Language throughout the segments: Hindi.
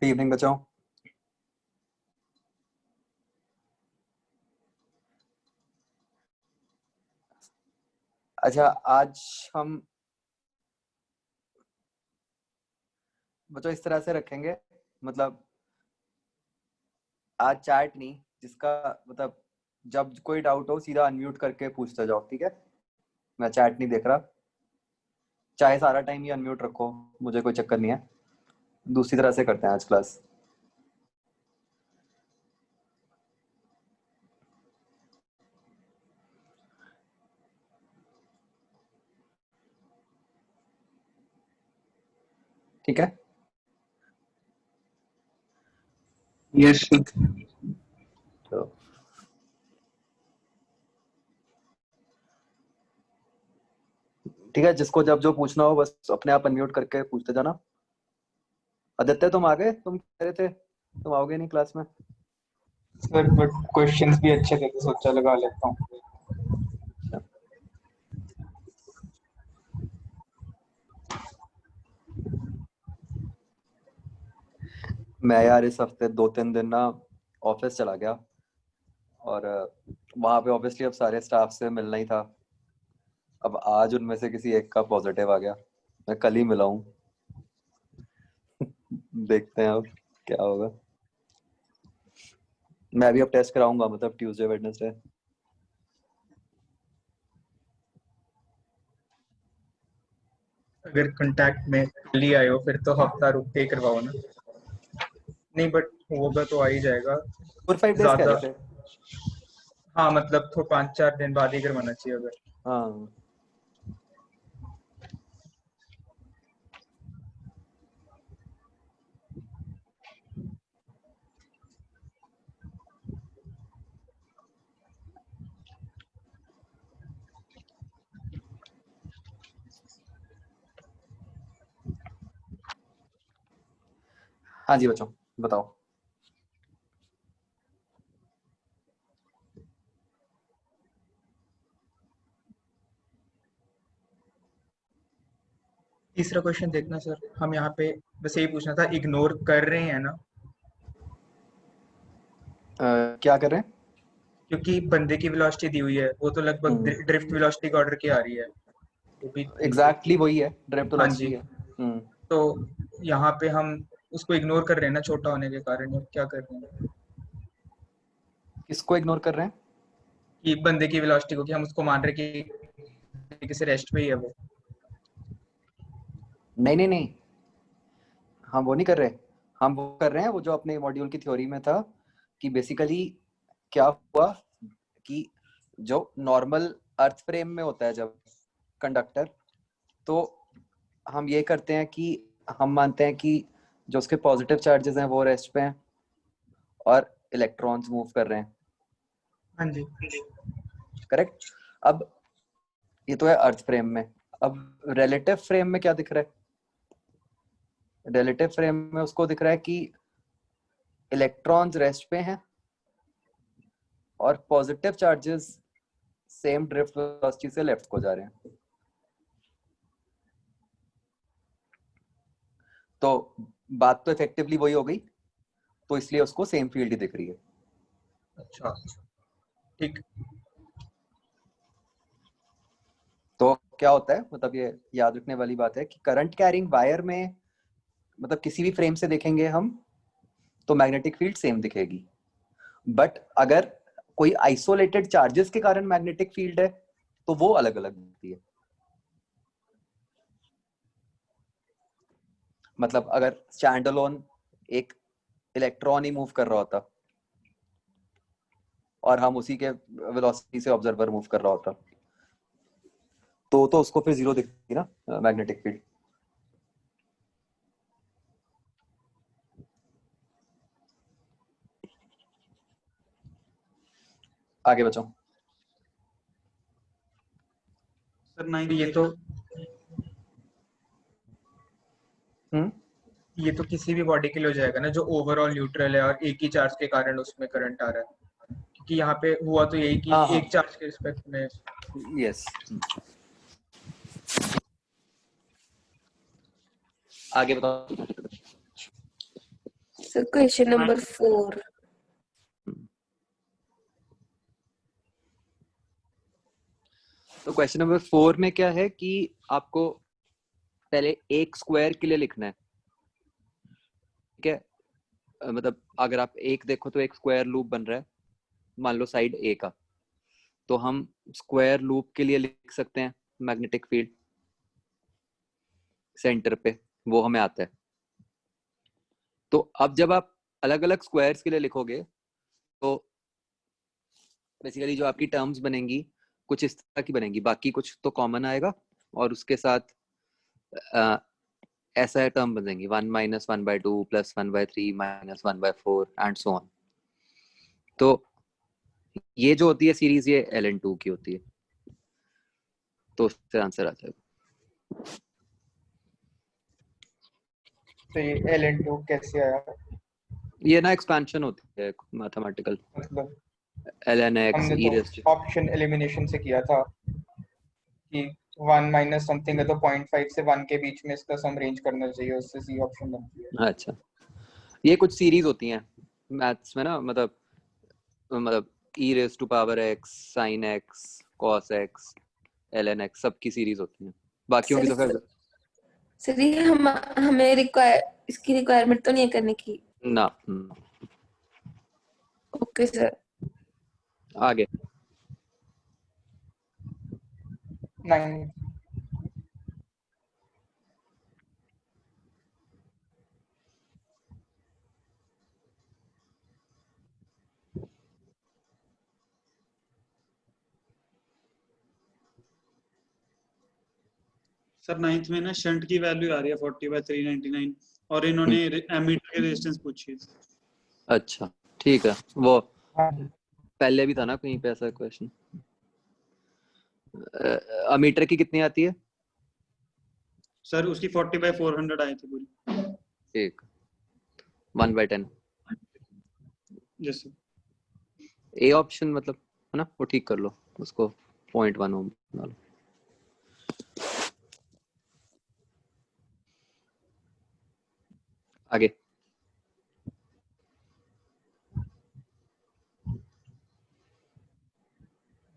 गुड इवनिंग बच्चों। अच्छा, आज हम बच्चों इस तरह से रखेंगे, मतलब आज चैट नहीं, जिसका मतलब जब कोई डाउट हो सीधा अनम्यूट करके पूछते जाओ, ठीक है। मैं चैट नहीं देख रहा, चाहे सारा टाइम ही अनम्यूट रखो, मुझे कोई चक्कर नहीं है। दूसरी तरह से करते हैं आज क्लास। ठीक है। यस तो ठीक है, जिसको जब जो पूछना हो बस अपने आप अनम्यूट करके पूछते जाना। आदित्य, तुम आ गए? तुम कह रहे थे तुम आओगे नहीं क्लास में। सर, बट क्वेश्चंस भी अच्छे थे तो सोचा लगा लेता हूँ। अच्छा। मैं यार इस हफ्ते 2-3 दिन ना ऑफिस चला गया, और वहाँ पे ऑब्वियसली अब सारे स्टाफ से मिलना ही था। अब आज उनमें से किसी एक का पॉजिटिव आ गया, मैं कल ही मिला हूँ। देखते हैं अब क्या होगा। मैं भी अब टेस्ट कराऊंगा, मतलब ट्यूसडे वेडनेसडे। अगर कांटेक्ट में कल ही आए हो फिर तो हफ्ता रुक के ही करवाओ ना। नहीं, बट होगा तो आ ही जाएगा 4-5 डेज कह ज्यादा। रहे थे। हाँ, मतलब तो 5-4 दिन बाद ही करवाना चाहिए अगर। हाँ, हाँ जी बच्चों, बताओ। तीसरा क्वेश्चन देखना सर, हम यहाँ पे बस यही पूछना था, इग्नोर कर रहे हैं ना? क्या कर रहे हैं? क्योंकि बंदे की वेलोसिटी दी हुई है, वो तो लगभग ड्रिफ्ट वेलोसिटी के ऑर्डर की आ रही है, वो भी। एग्जैक्टली वही है, ड्रिफ्ट हाँ वेलोसिटी जी। है। हम्म। तो यहाँ पे हम उसको इग्नोर कर रहे हैं ना, छोटा होने के कारण, या क्या कर रहे हैं? किसको इग्नोर कर रहे हैं? कि बंदे की वेलोसिटी को, कि हम उसको मान रहे कि किसी रेस्ट पे ही है वो। नहीं नहीं नहीं, हम वो नहीं कर रहे। हम वो कर रहे हैं, वो जो अपने मॉड्यूल की थ्योरी में था, कि बेसिकली क्या हुआ कि जो नॉर्मल अर्थ फ्रेम में होता है जब कंडक्टर, तो हम ये करते हैं कि हम मानते हैं कि जो उसके पॉजिटिव चार्जेस हैं वो रेस्ट पे हैं और इलेक्ट्रॉन्स मूव कर रहे हैं। हाँ जी। करेक्ट। अब ये तो है अर्थ फ्रेम में। अब रिलेटिव फ्रेम में क्या दिख रहा है? रिलेटिव फ्रेम में उसको दिख रहा है कि इलेक्ट्रॉन्स रेस्ट पे हैं और positive charges same drift velocity से लेफ्ट को जा रहे हैं। तो बात तो इफेक्टिवली वही हो गई, तो इसलिए उसको सेम फील्ड ही दिख रही है। अच्छा, ठीक। तो क्या होता है, मतलब ये याद रखने वाली बात है कि करंट कैरिंग वायर में, मतलब किसी भी फ्रेम से देखेंगे हम तो मैग्नेटिक फील्ड सेम दिखेगी। बट अगर कोई आइसोलेटेड चार्जेस के कारण मैग्नेटिक फील्ड है तो वो अलग अलग दिखती है। मतलब अगर स्टैंडअलोन एक इलेक्ट्रॉन ही मूव कर रहा होता और हम उसी के वेलोसिटी से ऑब्जर्वर मूव कर रहा होता, तो उसको फिर जीरो दिखती ना मैग्नेटिक फील्ड। आगे बचो। सर, नहीं, हम्म। ये तो किसी भी बॉडी के लिए हो जाएगा ना जो ओवरऑल न्यूट्रल है और एक ही चार्ज के कारण उसमें करंट आ रहा है, क्योंकि यहाँ पे हुआ तो यही कि हाँ हाँ, एक चार्ज के रिस्पेक्ट में। यस। आगे बताओ। So question number 4. तो क्वेश्चन नंबर 4 में क्या है कि आपको पहले एक स्क्वायर के लिए लिखना है, ठीक है। मतलब अगर आप एक देखो तो एक स्क्वायर लूप बन रहा है, मान लो साइड ए का, तो हम स्क्वायर लूप के लिए लिख सकते हैं मैग्नेटिक फील्ड सेंटर पे, वो हमें आता है। तो अब जब आप अलग अलग स्क्वायर्स के लिए लिखोगे तो बेसिकली जो आपकी टर्म्स बनेंगी कुछ इस तरह की बनेंगी, बाकी कुछ तो कॉमन आएगा और उसके साथ ऐसा टर्म बनेंगी 1 - 1/2 + 1/3 - 1/4 एंड सो ऑन। तो ये जो होती है सीरीज, ये ln2 की होती है, तो उससे आंसर आ जाएगा। तो ये ln2 कैसे आया? ये ना एक्सपेंशन होती है मैथमेटिकल, मतलब ln x हमने e तो raised ऑप्शन एलिमिनेशन से किया था कि 1 माइनस समथिंग है तो 0.5 से 1 के बीच में इसका सम रेंज करना चाहिए, उससे सी ऑप्शन बनती है। अच्छा, ये कुछ सीरीज होती हैं मैथ्स में ना, मतलब e raised to power x sin x cos x ln x सब की सीरीज होती हैं, बाकियों की तो खैर सर ये हमें इसकी रिक्वायरमेंट तो नहीं है करने की ना। Okay sir. आगे 9 सर 9th में ना शंट की वैल्यू आ रही है 40/399 और इन्होंने एमीटर के रेजिस्टेंस पूछी है। अच्छा ठीक है, वो हाँ पहले भी था ना कहीं पे ऐसा क्वेश्चन। अमीटर की कितनी आती है? सर उसकी 40/400 आई थी पूरी। ठीक, 1/10 जैसे ए ऑप्शन मतलब है ना, वो ठीक कर लो उसको 0.1 ओम बना लो। आगे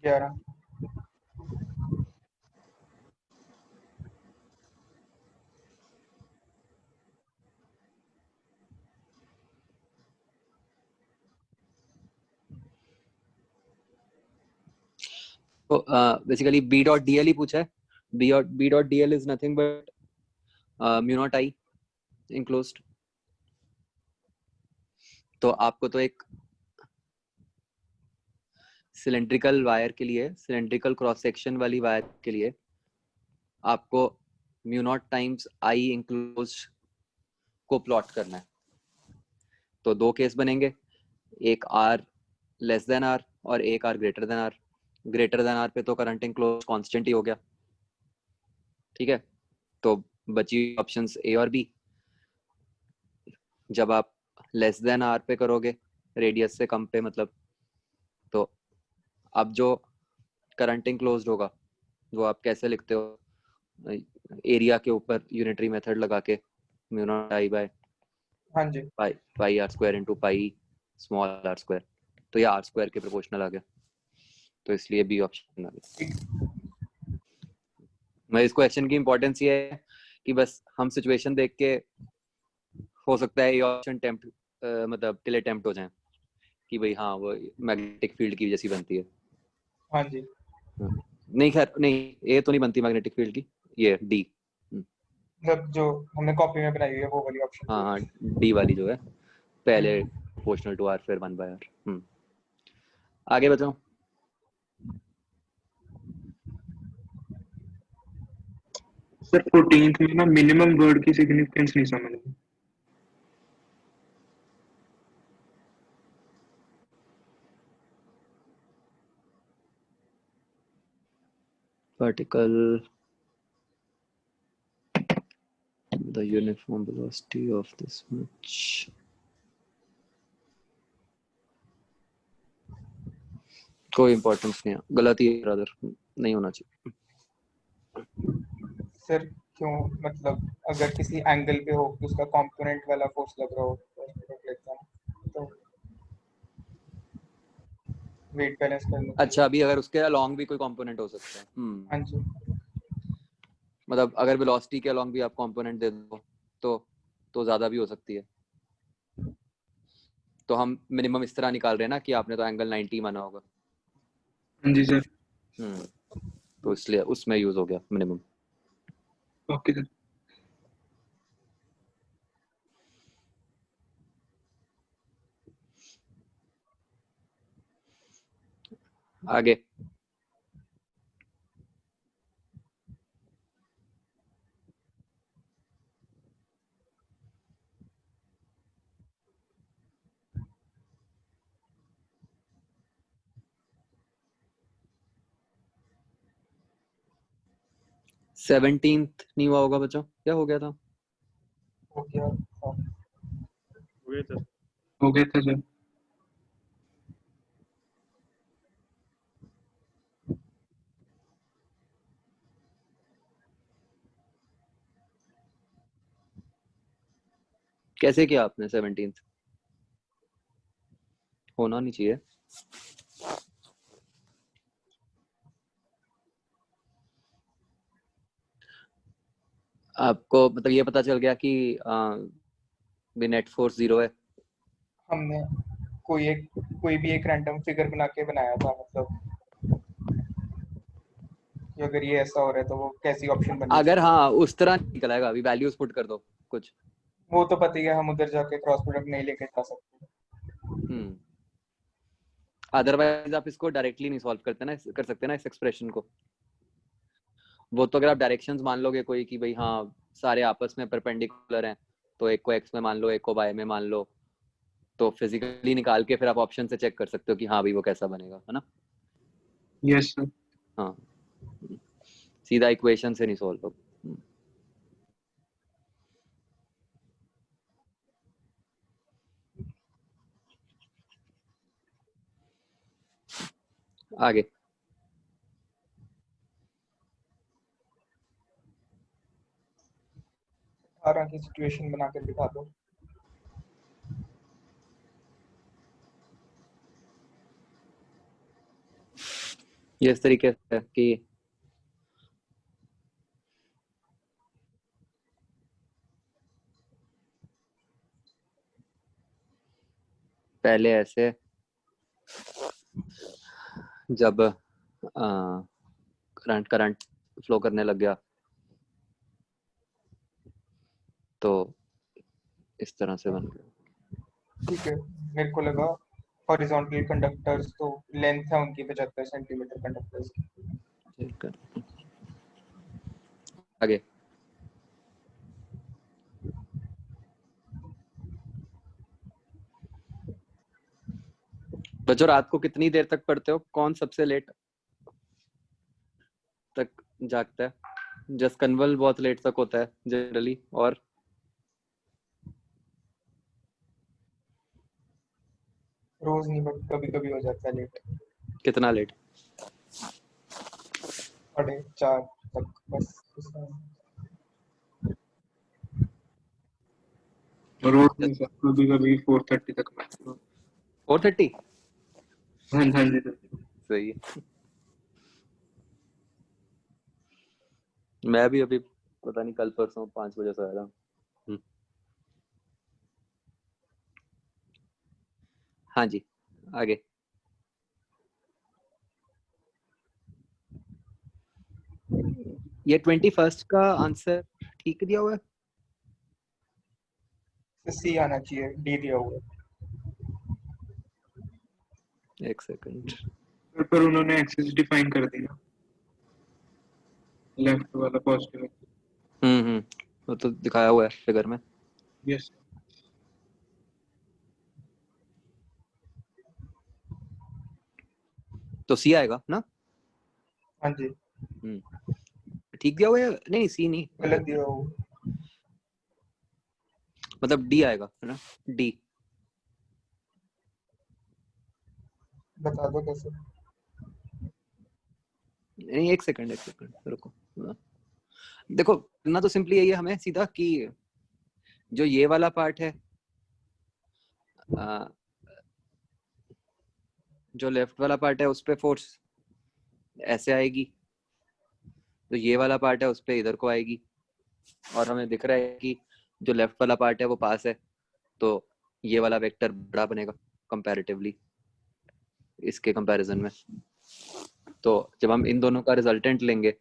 11 तो basically B dot d l ही पूछा है। B dot d l is nothing but mu naught I enclosed. तो आपको तो एक सिलेंड्रिकल वायर के लिए, सिलेंड्रिकल क्रॉस सेक्शन वाली वायर के लिए आपको mu naught times I enclose को प्लॉट करना है। तो दो केस बनेंगे, एक आर लेस देन आर और एक R greater than R. Greater than R पे तो करंट इंक्लोज कांस्टेंट ही हो गया, ठीक है। तो बची ऑप्शंस ए और बी। जब आप लेस देन आर पे करोगे, रेडियस से कम पे मतलब, तो अब जो करंट इंक्लोज्ड होगा वो आप कैसे लिखते हो? एरिया के ऊपर यूनिटरी मेथड लगा के म्यू नॉट आई बाय हाँ जी pi R square into pi small r square. तो ये आर स्क्वायर के प्रोपोर्शनल आ गया, तो इसलिए बी ऑप्शन आ गया। मैं इस क्वेश्चन की इंपॉर्टेंस ये है कि बस हम सिचुएशन देख के हो सकता है ये ऑप्शन टेम्प्ट मतलब के लिए टेम्प्ट हो जाए कि भाई हाँ वो मैग्नेटिक फील्ड की जैसी बनती है। हाँ जी नहीं खैर नहीं, ए तो नहीं बनती मैग्नेटिक फील्ड की, ये डी। मतलब जो हमने कॉपी में बनाई हुई है वो वाली ऑप्शन। हाँ हाँ डी वाली जो है पहले प्रोपोर्शनल टू आर फिर 1/r। आगे बताओ। सर 14th में ना मिनिमम वर्ड की सिग्निफिकेंस नहीं समझ में। particle the uniform velocity of this much। कोई इंपॉर्टेंस नहीं है, गलत ही ब्रदर, नहीं होना चाहिए। सर क्यों? मतलब अगर किसी एंगल पे हो कि उसका कंपोनेंट वाला फोर्स लग रहा हो क्रॉस प्रोडक्ट लेता हूँ तो वेट बैलेंस करने के अच्छा, अभी अगर उसके अलोंग भी कोई कंपोनेंट हो सकता है। लिए। हाँ जी मतलब अगर वेलोसिटी के अलोंग भी आप कंपोनेंट दे दो तो ज्यादा भी हो सकती है। तो हम मिनिमम इस तरह निकाल रहे हैं ना कि आपने तो एंगल 90 माना होगा। हाँ जी सर। तो इसलिए उसमें यूज हो गया मिनिमम। Okay sir. आगे। सेवनटीन्थ नहीं हुआ होगा बच्चों, क्या हो गया था? हो गया। हाँ, हो गया सर। हो गया था सर। कैसे किया आपने 17th? होना नहीं चाहिए। आपको मतलब ये पता चल गया कि नेट फोर्स 0 है। हमने कोई भी एक रैंडम फिगर बना के बनाया था, मतलब कि अगर ये ऐसा हो रहा है तो वो कैसी ऑप्शन बननी अगर चाहिए। हाँ उस तरह निकल आएगा, अभी वैल्यूज पुट कर दो कुछ। वो तो पता ही है, हम उधर जाके क्रॉस प्रोडक्ट नहीं लेके जा सकते। अदरवाइज आप इसको डायरेक्टली नहीं सॉल्व करते ना, कर सकते ना इस एक्सप्रेशन को। वो तो अगर आप डायरेक्शंस मान लोगे कोई कि भाई हाँ सारे आपस में परपेंडिकुलर हैं, तो एक को एक्स में मान लो, एक को वाई में मान लो, तो फिजिकली निकाल के फिर आप ऑप्शन से चेक कर सकते हो कि हाँ भाई वो कैसा बनेगा, है ना? Yes sir. हाँ, सीधा इक्वेशन से नहीं सॉल्व हो। आगे। आरा की सिचुएशन बना के दिखा दो। ये इस तरीके से कि पहले ऐसे जब करंट फ्लो करने लग गया तो इस तरह से बन गया। ठीक है, मेरे को लगा हॉरिजॉन्टल कंडक्टर्स तो लेंथ है उनकी 75 सेंटीमीटर कंडक्टर्स की। ठीक है, आगे। बच्चों रात को कितनी देर तक पढ़ते हो? कौन सबसे लेट तक जागता है? जस्ट कन्वल बहुत लेट तक होता है जनरली। और रोज नहीं, बट कभी कभी हो जाता है लेट। कितना लेट? 4:30 तक बस। रोज नहीं सर, कभी कभी 4:30 तक मैक्सिमम। 4:30? हाँ हाँ जी सर। सही है। मैं भी अभी पता नहीं कल परसों 5 बजे सोया था। हाँ जी, आगे। ये 21st का आंसर ठीक दिया हुआ है? सी आना चाहिए, डी दिया हुआ है। एक सेकंड। पर उन्होंने एक्सिस डिफाइन कर दिया, लेफ्ट वाला पॉजिटिव। वो तो दिखाया हुआ है फिगर में। यस। तो सी आएगा ना? हाँ जी, ठीक दिया हुआ है? नहीं सी नहीं, गलत दिया हुआ है। मतलब डी आएगा, है ना? डी। बता दो कैसे। नहीं एक सेकंड रुको। देखो ना, तो सिंपली यही है हमें सीधा कि जो ये वाला पार्ट है आ, जो लेफ्ट वाला पार्ट है उस पे फोर्स ऐसे आएगी, तो ये वाला पार्ट है उस पे इधर को आएगी, और हमें दिख रहा है कि जो लेफ्ट वाला पार्ट है वो पास है, तो ये वाला वेक्टर बड़ा बनेगा कंपैरेटिवली इसके कंपैरिजन में। तो जब हम इन दोनों का रिजल्टेंट लेंगे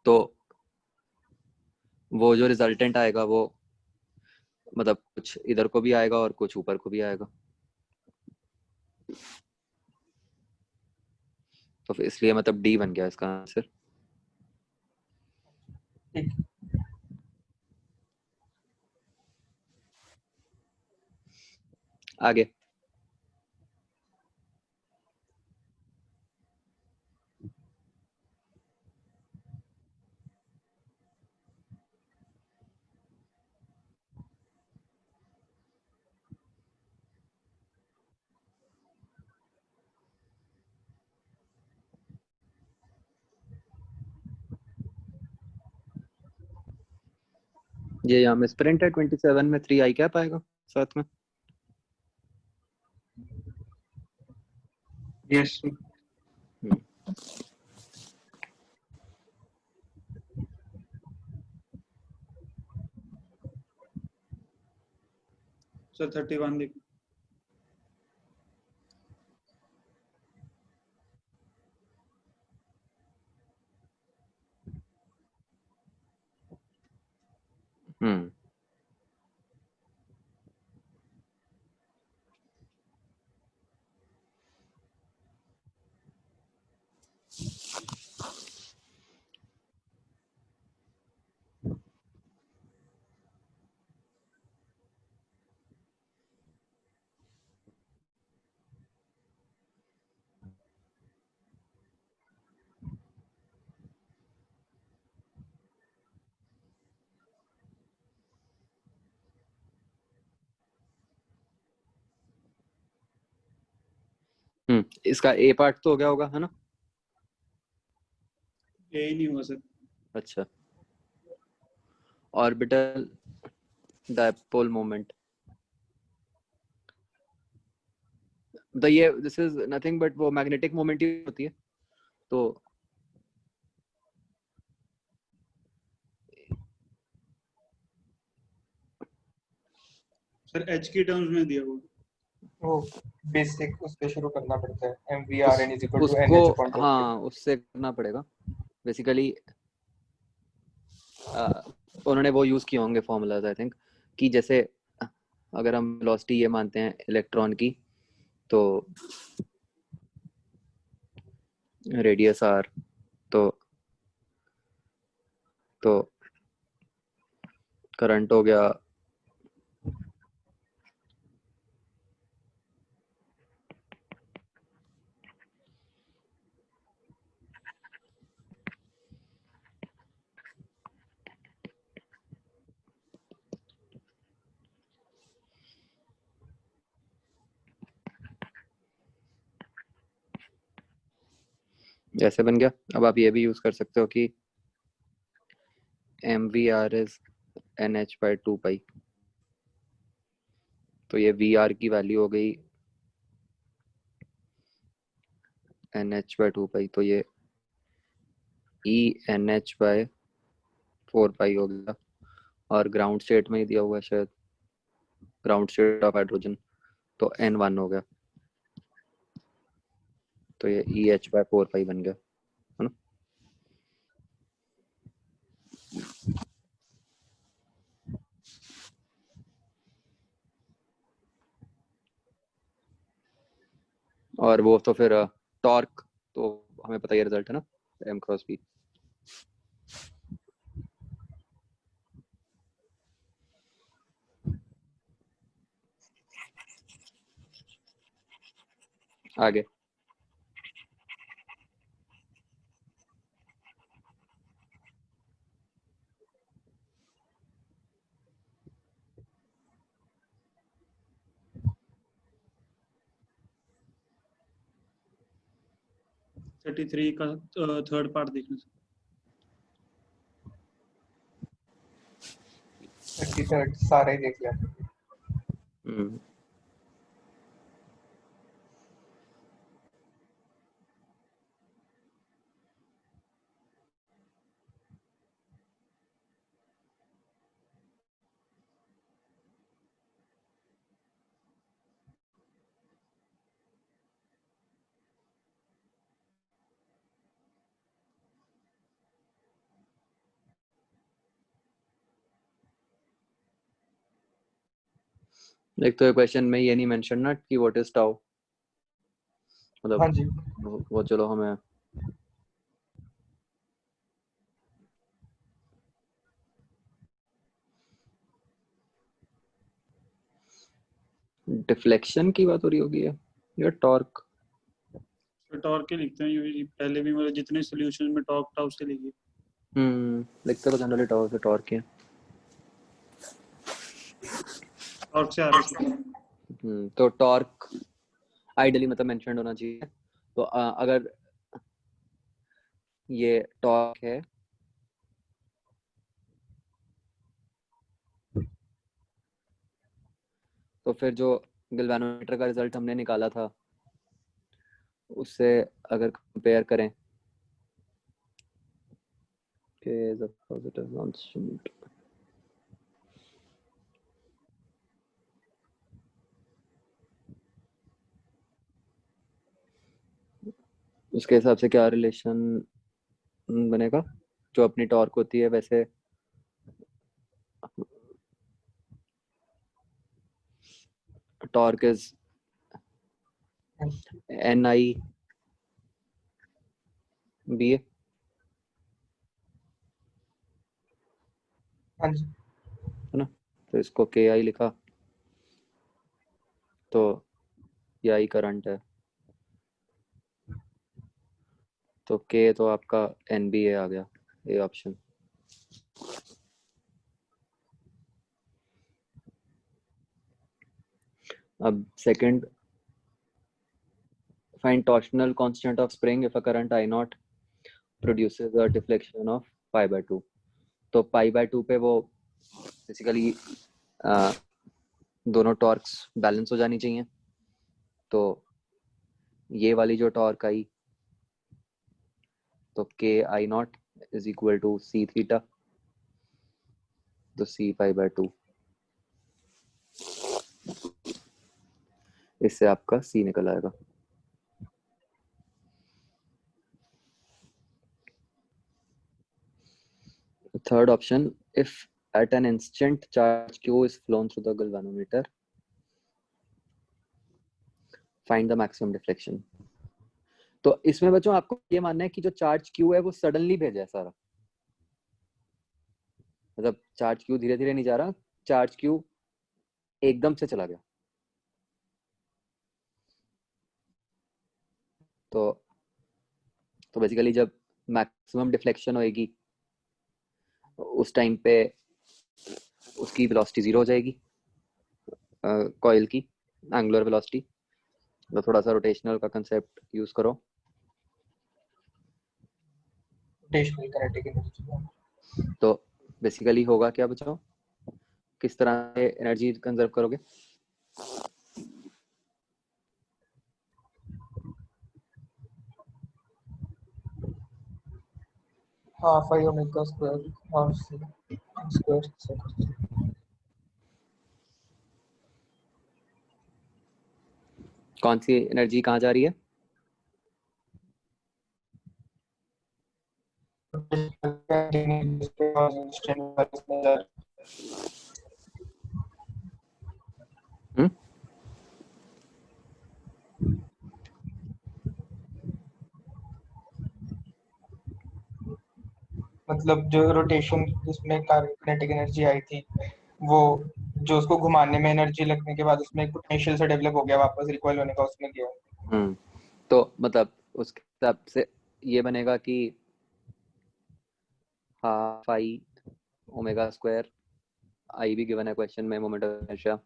तो वो जो रिजल्टेंट आएगा वो मतलब कुछ इधर को भी आएगा और कुछ ऊपर को भी आएगा। तो फिर इसलिए मतलब डी बन गया इसका आंसर। ठीक। आगे ये यहाँ मिसप्रिंट है 27 में 3 आई कैप आएगा साथ में। यस सर 31 लिख। हम्म इसका ए पार्ट तो हो गया होगा है ना? ए ही नहीं हुआ सर। अच्छा, ऑर्बिटल डायपोल मोमेंट, तो ये दिस इज नथिंग बट वो मैग्नेटिक मोमेंट ही होती है। तो सर एच की टर्म्स में दिया हुआ। वो बेसिक उस पे शुरू करना पड़ता है, MVRN is equal to उसको NH upon 20। हाँ उससे करना पड़ेगा बेसिकली। उन्होंने वो यूज किए होंगे फॉर्मूलाज आई थिंक, कि जैसे अगर हम वेलोसिटी ये मानते हैं इलेक्ट्रॉन की, तो रेडियस r, तो करंट हो गया ऐसे बन गया। अब आप ये भी यूज कर सकते हो कि MVR is NH by 2 pi, तो ये VR की वैल्यू हो गई NH by 2 pi, तो ये ENH by 4 pi हो गया। और ग्राउंड स्टेट में ही दिया हुआ है शायद, ग्राउंड स्टेट ऑफ हाइड्रोजन, तो N1 हो गया, तो ये EH by 4 pi बन गया है ना। और वो तो फिर टॉर्क तो हमें पता ही रिजल्ट है ना, M क्रॉस B। आगे थर्टी थ्री का थर्ड पार्ट देखना सर। 33 सारा ही देख लिया। हम्म, एक तो क्वेश्चन में ये नहीं मेंशन ना कि व्हाट इज टाउ, मतलब हाँ जी वो चलो हमें डिफ्लेक्शन की बात हो रही होगी या टॉर्क। तो टॉर्क के लिखते हैं यूजुअली, पहले भी मतलब जितने सॉल्यूशन में टॉर्क टाउ से लिखी। लिखते तो जनरली टॉर्क से टॉर्क है। टॉर्क से आ रहा है। तो टॉर्क आइडियली मतलब मेंशन्ड होना चाहिए। तो अगर ये टॉर्क है तो फिर जो गैल्वेनोमीटर का रिजल्ट हमने निकाला था उससे अगर कंपेयर करें K is a positive constant, उसके हिसाब से क्या रिलेशन बनेगा, जो अपनी टॉर्क होती है वैसे टॉर्क इज NI BA, हाँ जी है ना। तो इसको KI लिखा तो ये I करंट है, तो K तो आपका NBA आ गया, ये ऑप्शन। अब second, find torsional constant of spring if a current I naught produces a deflection of pi by 2। तो pi by 2 पे वो बेसिकली दोनों टॉर्क्स बैलेंस हो जानी चाहिए। तो ये वाली जो टॉर्क आई तो के I naught is equal to C theta, तो सी पाई बाय 2, इससे आपका सी निकल आएगा। Third option, if at an instant charge q is flown through the galvanometer, find the maximum deflection। तो इसमें बच्चों आपको ये मानना है कि जो चार्ज q है वो सडनली भेजा है सारा, मतलब चार्ज q धीरे धीरे नहीं जा रहा, चार्ज q एकदम से चला गया। तो बेसिकली जब मैक्सिमम डिफ्लेक्शन होएगी उस टाइम पे उसकी वेलोसिटी जीरो हो जाएगी कॉइल की एंगुलर वेलोसिटी। तो थोड़ा सा रोटेशनल का कंसेप्ट यूज करो। Rotational kinetic energy. तो बेसिकली होगा क्या बच्चों, किस तरह से एनर्जी कंजर्व करोगे। Half I omega square half C square. कौन सी एनर्जी कहाँ जा रही है। हम्म, मतलब जो रोटेशन जिसमें काइनेटिक एनर्जी आई थी वो जो उसको घुमाने में एनर्जी लगने के बाद उसमें पोटेंशियल से डेवलप हो गया वापस रिकॉइल होने का उसमें गया। तो मतलब उसके हिसाब से ये बनेगा कि half I omega square, I भी गिवन है क्वेश्चन में, moment of inertia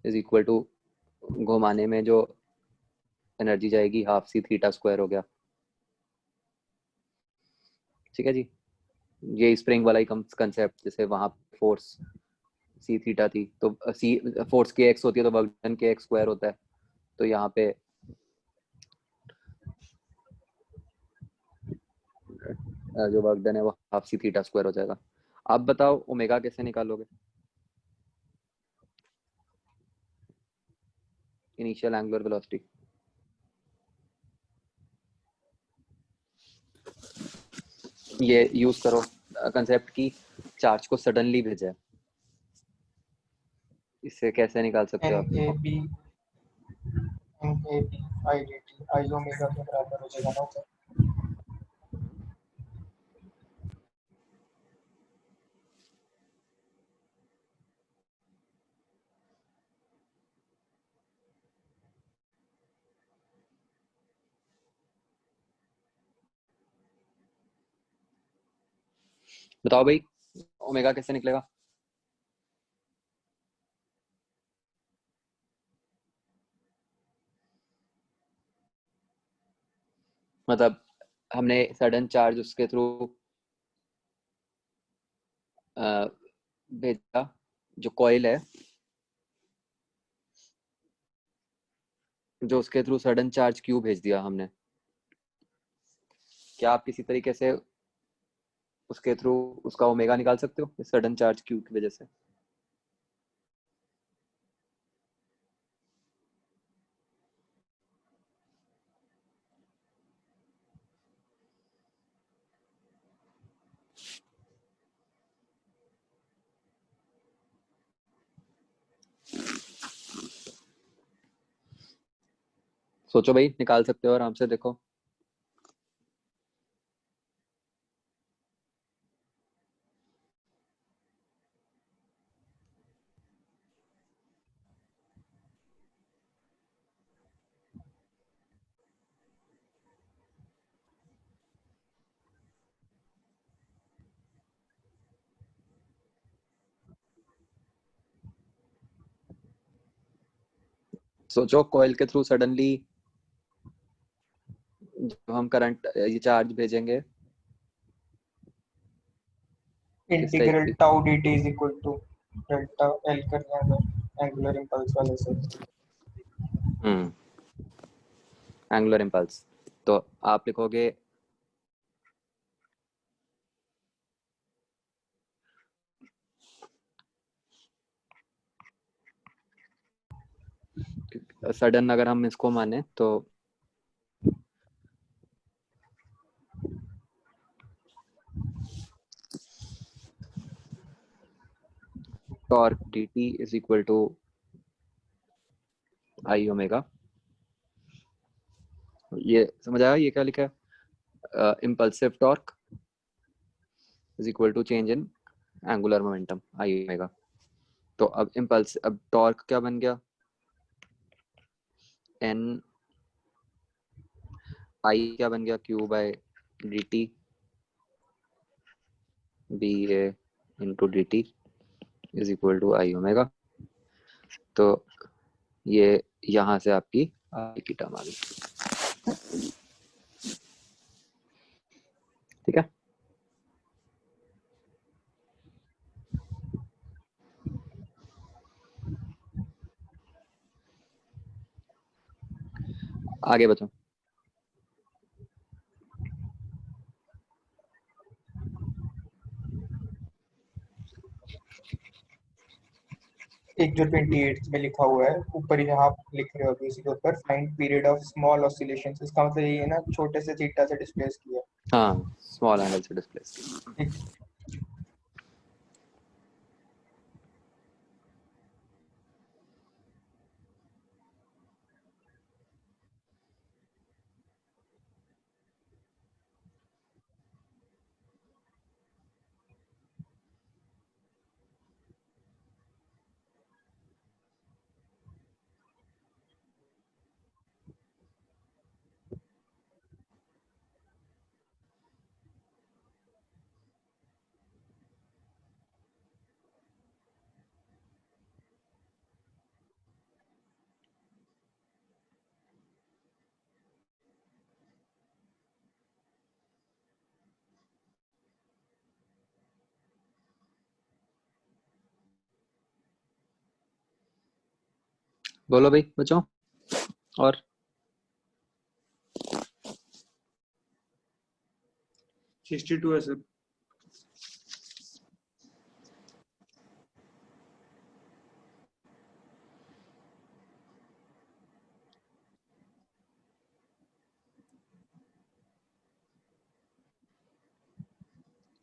is equal to घुमाने में जो एनर्जी जाएगी हाफ सी थीटा स्क्वायर हो गया। ठीक है जी, ये स्प्रिंग वाला ही कंसेप्ट, जैसे वहां फोर्स सी थीटा थी, तो सी फोर्स के एक्स होती है तो वर्क डन के एक्स स्क्वायर होता है, तो यहाँ पे जो वर्क डन है वो हाफ सी थीटा स्क्वायर हो जाएगा। आप बताओ ओमेगा कैसे निकालोगे, इनिशियल एंगुलर वेलोसिटी। ये यूज करो कंसेप्ट की चार्ज को सडनली भेजा है, इससे कैसे निकाल सकते हो एन ए आप? B I D T I omega के बराबर हो जाएगा ना सर। बताओ भाई ओमेगा कैसे निकलेगा? मतलब हमने सडन चार्ज उसके थ्रू भेजा, जो कॉइल है जो उसके थ्रू सडन चार्ज क्यू भेज दिया हमने, क्या आप किसी तरीके से उसके थ्रू उसका ओमेगा निकाल सकते हो सडन चार्ज क्यू की वजह से? सोचो भाई, निकाल सकते हो आराम से, देखो। सोचो कॉइल के थ्रू सडनली जब हम करंट ये चार्ज भेजेंगे इस टाइप इंटीग्रल की, tau D T is equal to delta L कर दिया एंगुलर इम्पल्स वाले से। एंगुलर इम्पल्स, तो आप लिखोगे सडन, अगर हम इसको माने तो torque dt is equal to I omega. ये समझ आया ये क्या लिखा है? Impulsive torque is equal to change in angular momentum I omega. तो अब टॉर्क क्या बन गया? एन आई क्या बन गया? Q by D T B A into D T is equal to I omega. तो ये यहाँ से आपकी आई की टर्म आ गई, ठीक है। आगे बचो। एक जो 28 में लिखा हुआ है ऊपर ही आप लिख रहे हो अभी उसी के ऊपर find period of small oscillations, इसका मतलब ये है ना छोटे से थीटा से डिस्प्लेस किया। हाँ, स्मॉल एंगल से डिस्प्लेस। ठीक। बोलो भाई बच्चों। और 62 है सर।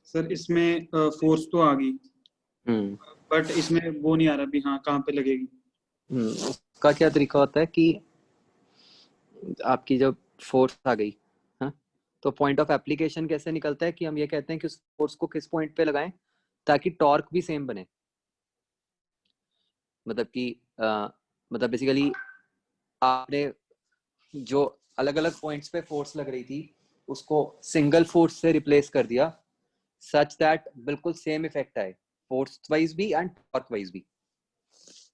सर इसमें फोर्स तो आ गई, बट इसमें वो नहीं आ रहा भी हाँ कहाँ पे लगेगी। उसका क्या तरीका होता है कि आपकी जब फोर्स आ गई, हाँ, तो पॉइंट ऑफ एप्लीकेशन कैसे निकलता है कि हम ये कहते हैं कि उस फोर्स को किस पॉइंट पे लगाएं ताकि टॉर्क भी सेम बने। मतलब कि मतलब बेसिकली आपने जो अलग अलग पॉइंट्स पे फोर्स लग रही थी उसको सिंगल फोर्स से रिप्लेस कर दिया सच दैट बिल्कुल सेम इफेक्ट आए, फोर्स वाइज भी एंड टॉर्क वाइज भी।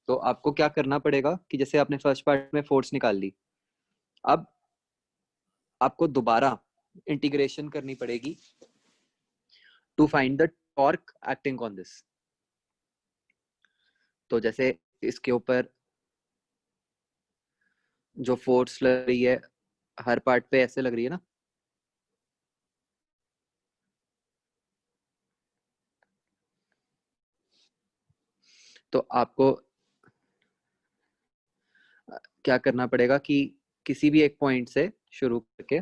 तो आपको क्या करना पड़ेगा कि जैसे आपने फर्स्ट पार्ट में फोर्स निकाल ली, अब आपको दोबारा इंटीग्रेशन करनी पड़ेगी to find the torque acting on this. तो जैसे इसके ऊपर जो फोर्स लग रही है हर पार्ट पे ऐसे लग रही है ना, तो आपको क्या करना पड़ेगा कि किसी भी एक पॉइंट से शुरू करके,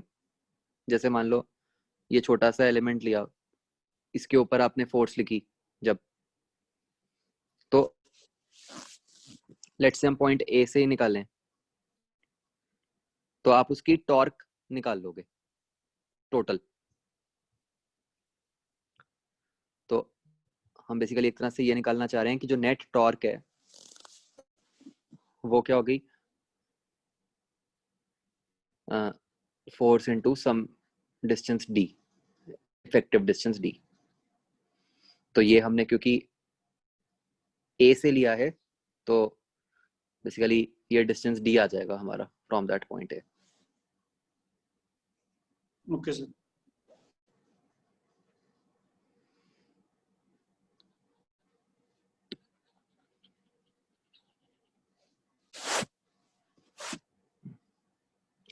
जैसे मान लो ये छोटा सा एलिमेंट लिया, इसके ऊपर आपने फोर्स लिखी जब, तो लेट्स से हम पॉइंट ए से ही निकालें तो आप उसकी टॉर्क निकाल लोगे टोटल। तो हम बेसिकली एक तरह से ये निकालना चाह रहे हैं कि जो नेट टॉर्क है वो क्या होगी, force into some distance D, effective distance D. तो ये हमने क्योंकि ए से लिया है तो बेसिकली ये डिस्टेंस डी आ जाएगा हमारा from that point A. Okay sir.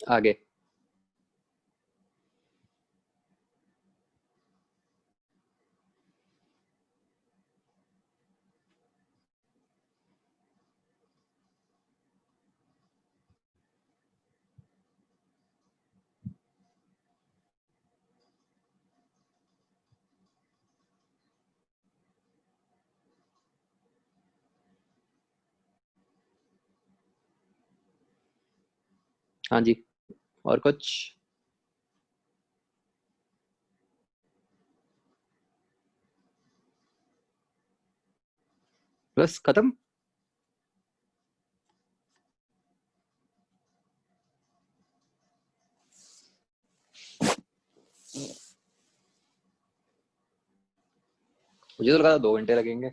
आगे हाँ जी, और कुछ? बस खत्म। मुझे तो लगा था 2 घंटे लगेंगे।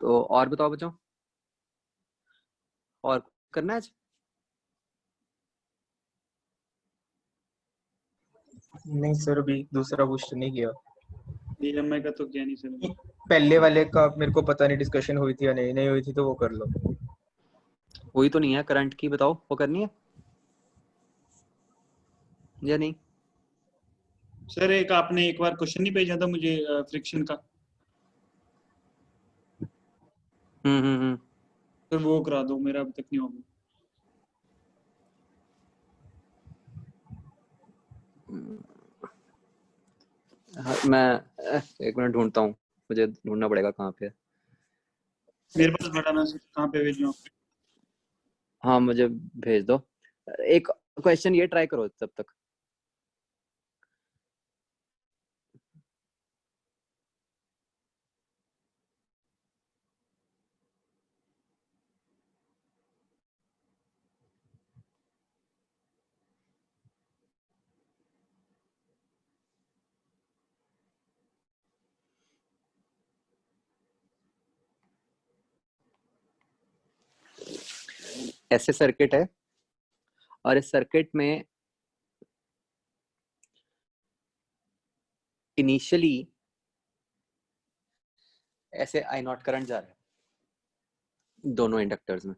तो और बताओ बच्चों, और करना है आज? नहीं सर, अभी दूसरा क्वेश्चन नहीं किया। ईएमआई का तो क्या नहीं सर। पहले वाले का मेरे को पता नहीं डिस्कशन हुई थी या नहीं, नहीं हुई थी तो वो कर लो। हुई तो नहीं है, करंट की बताओ, वो करनी है या नहीं? सर एक आपने एक बार क्वेश्चन नहीं भेजा था मुझे फ्रिक्शन का, सर वो करा दो, मेरा अभी तक नहीं होगा। हाँ, मैं एक मिनट ढूंढता हूँ, मुझे ढूंढना पड़ेगा कहाँ पे है। मेरे पास बड़ा मैं कहाँ पे भेजूँ? हाँ मुझे भेज दो। एक क्वेश्चन ये ट्राई करो तब तक। ऐसे सर्किट है और इस सर्किट में इनिशियली ऐसे आई नॉट करंट जा रहा है दोनों इंडक्टर्स में,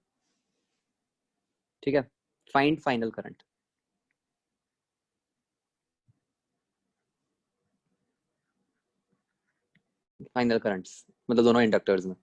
ठीक है। Find final current. Final currents मतलब दोनों इंडक्टर्स में।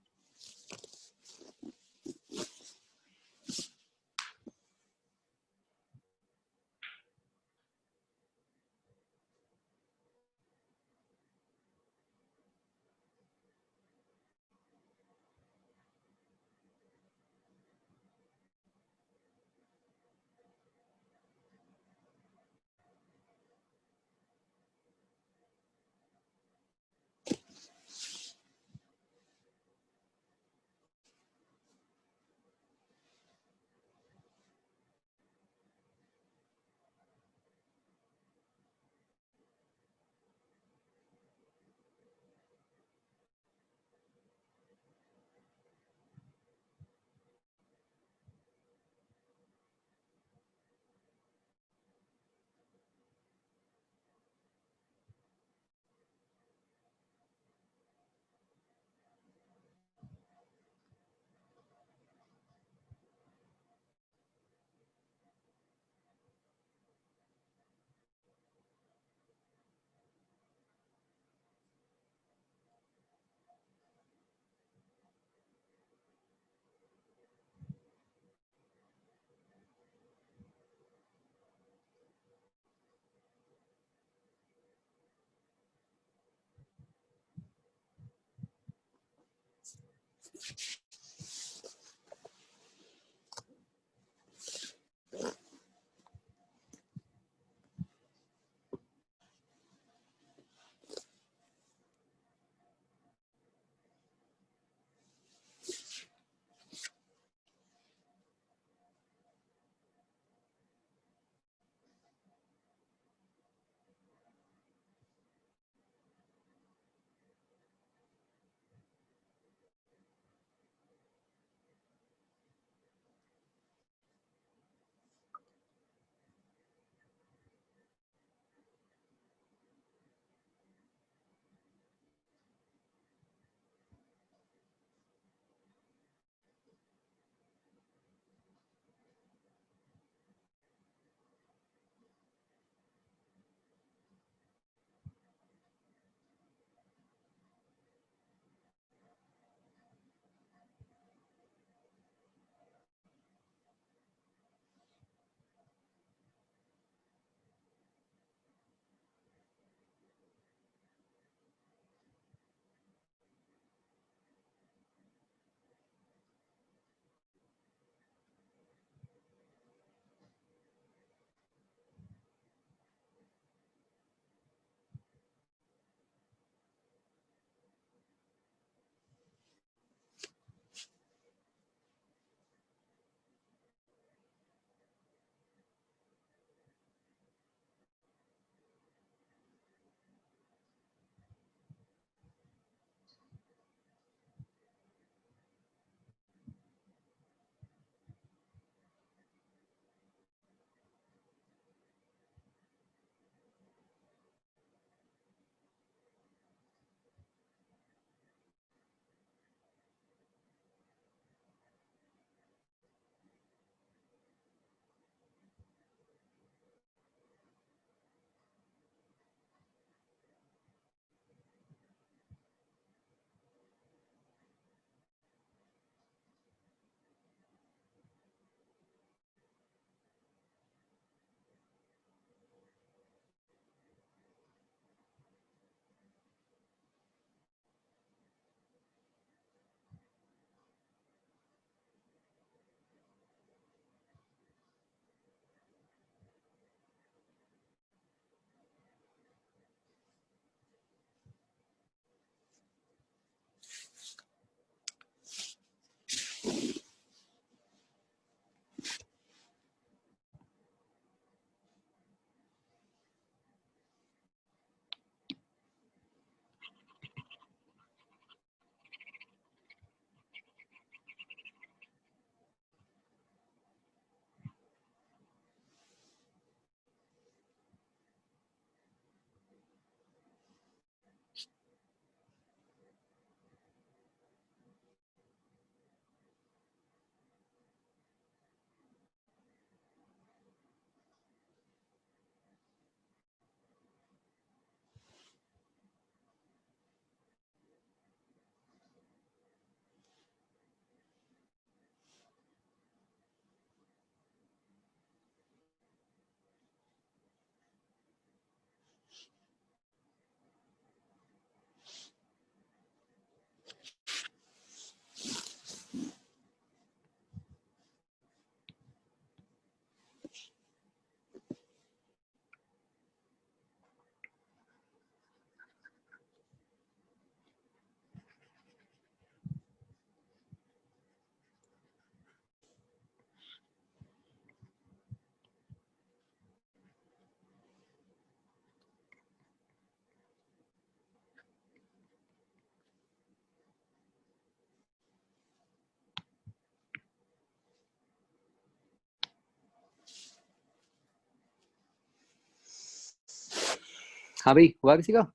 हाँ भाई, हुआ किसी का?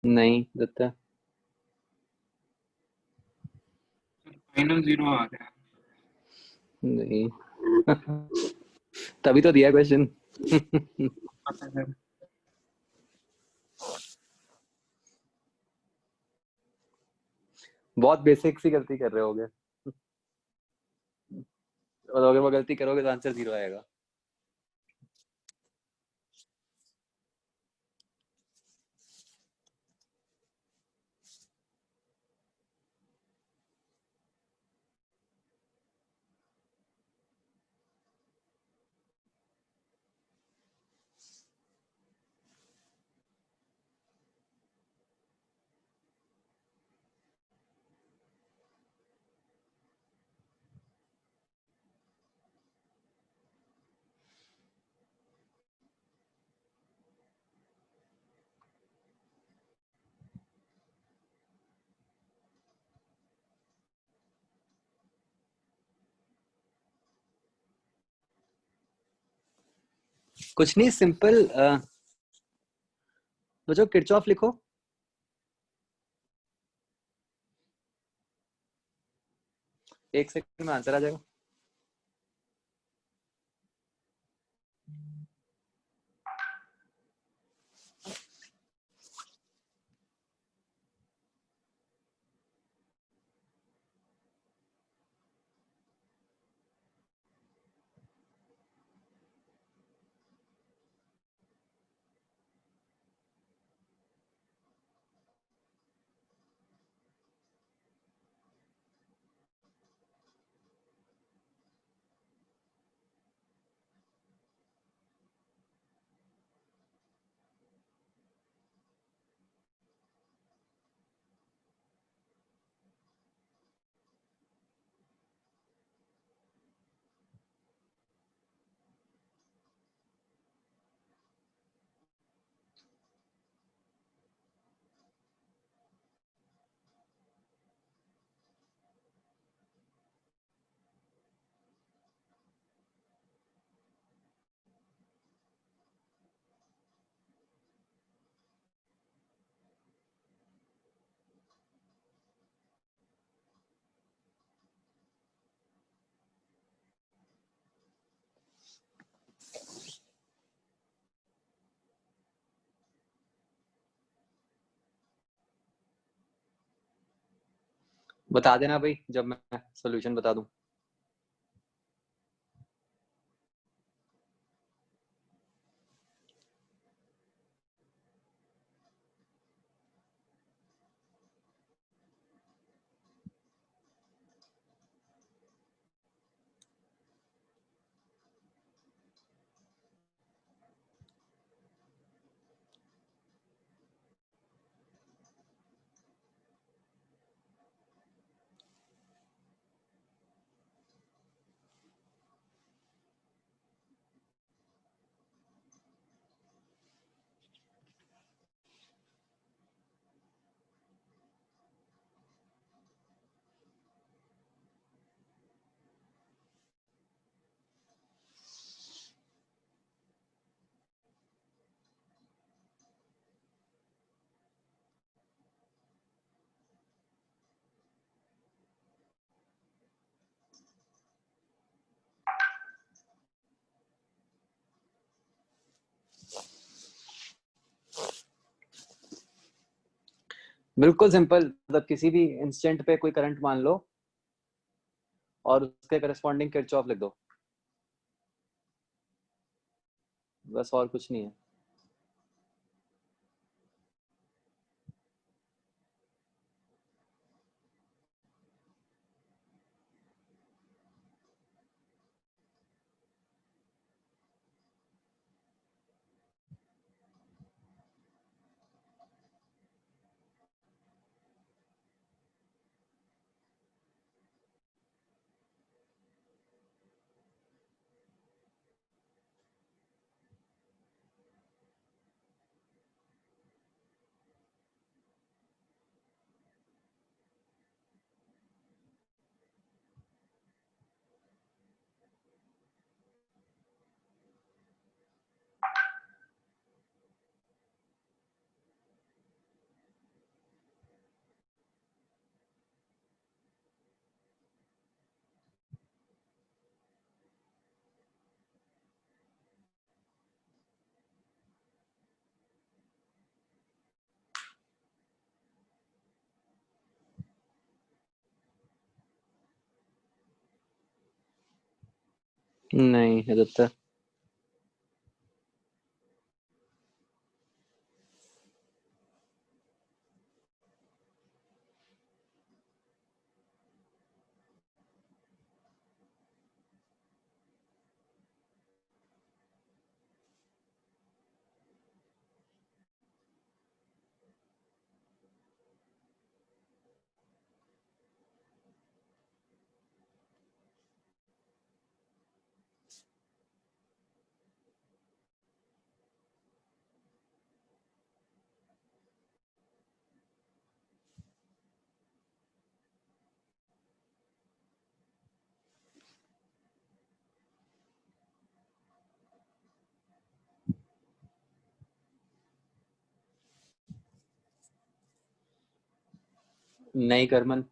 नहीं दत्ता। फाइनल 0 आ रहा है। नहीं। तभी तो दिया क्वेश्चन। पता है। बहुत बेसिक सी गलती कर रहे होगे, और अगर वो गलती करोगे तो आंसर 0 आएगा। कुछ नहीं, सिंपल। बच्चों किरचॉफ लिखो। एक सेकंड में आंसर आ जाएगा। बता देना भाई जब मैं सॉल्यूशन बता दूं। बिल्कुल सिंपल, मतलब किसी भी इंस्टेंट पे कोई करंट मान लो और उसके करस्पॉन्डिंग किरचॉफ लिख दो, बस और कुछ नहीं है। नहीं आदित्य। नहीं करमन।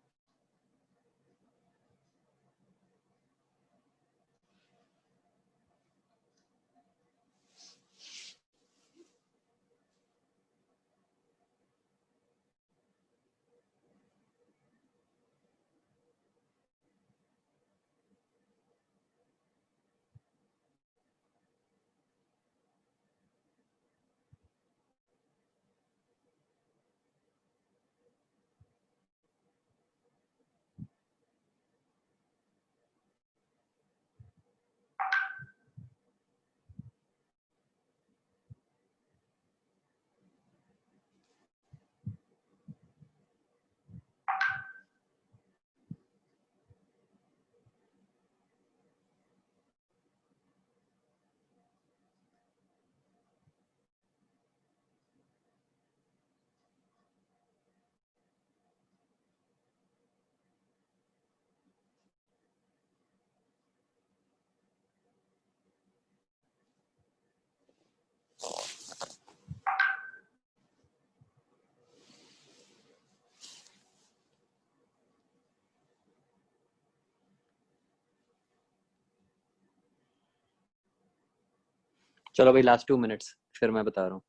चलो भाई लास्ट 2 मिनट्स फिर मैं बता रहा हूँ।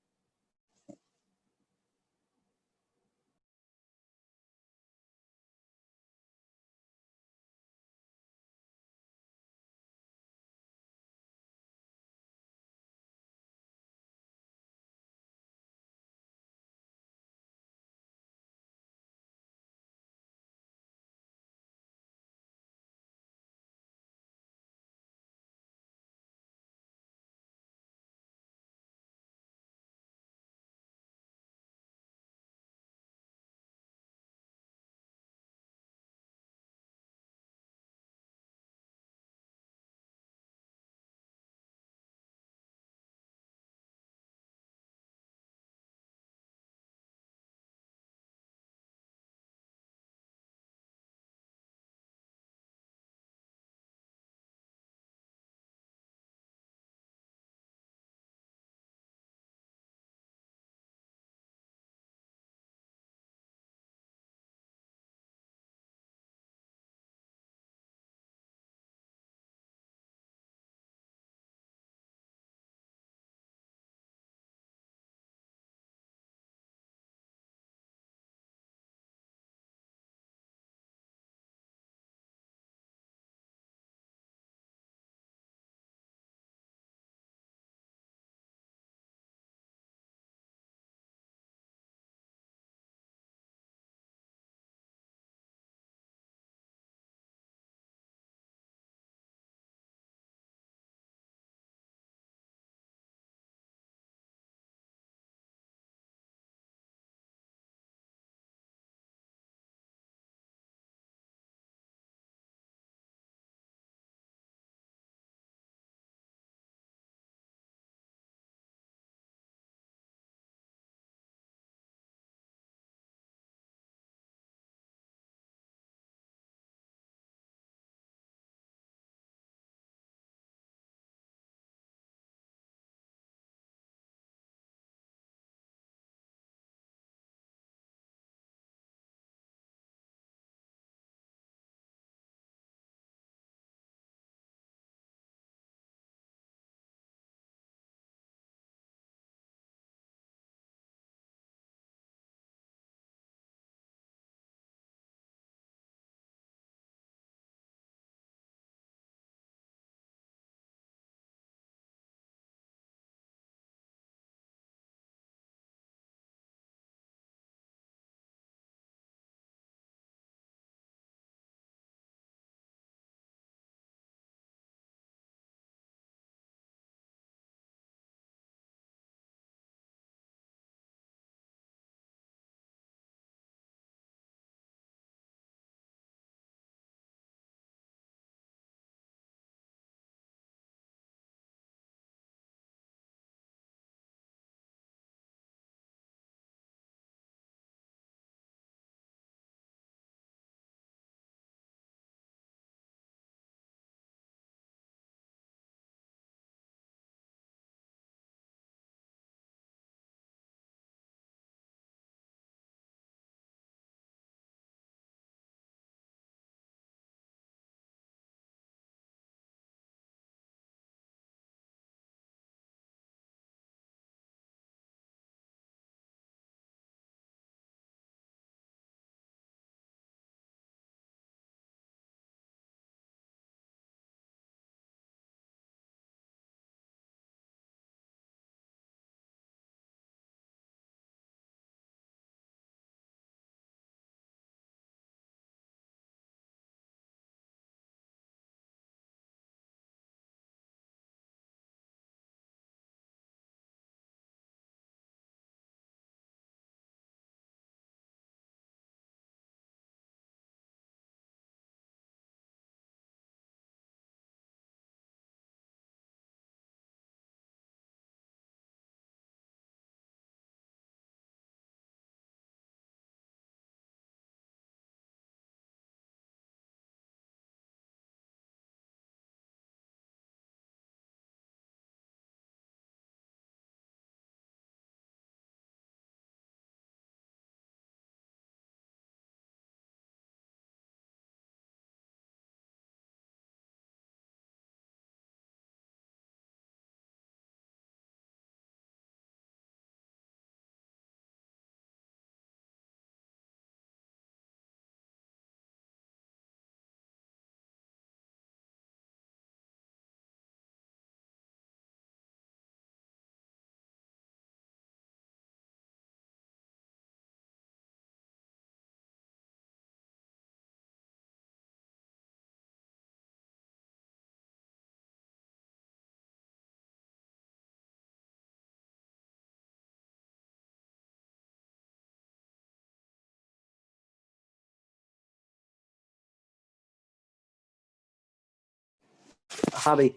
हाँ भाई,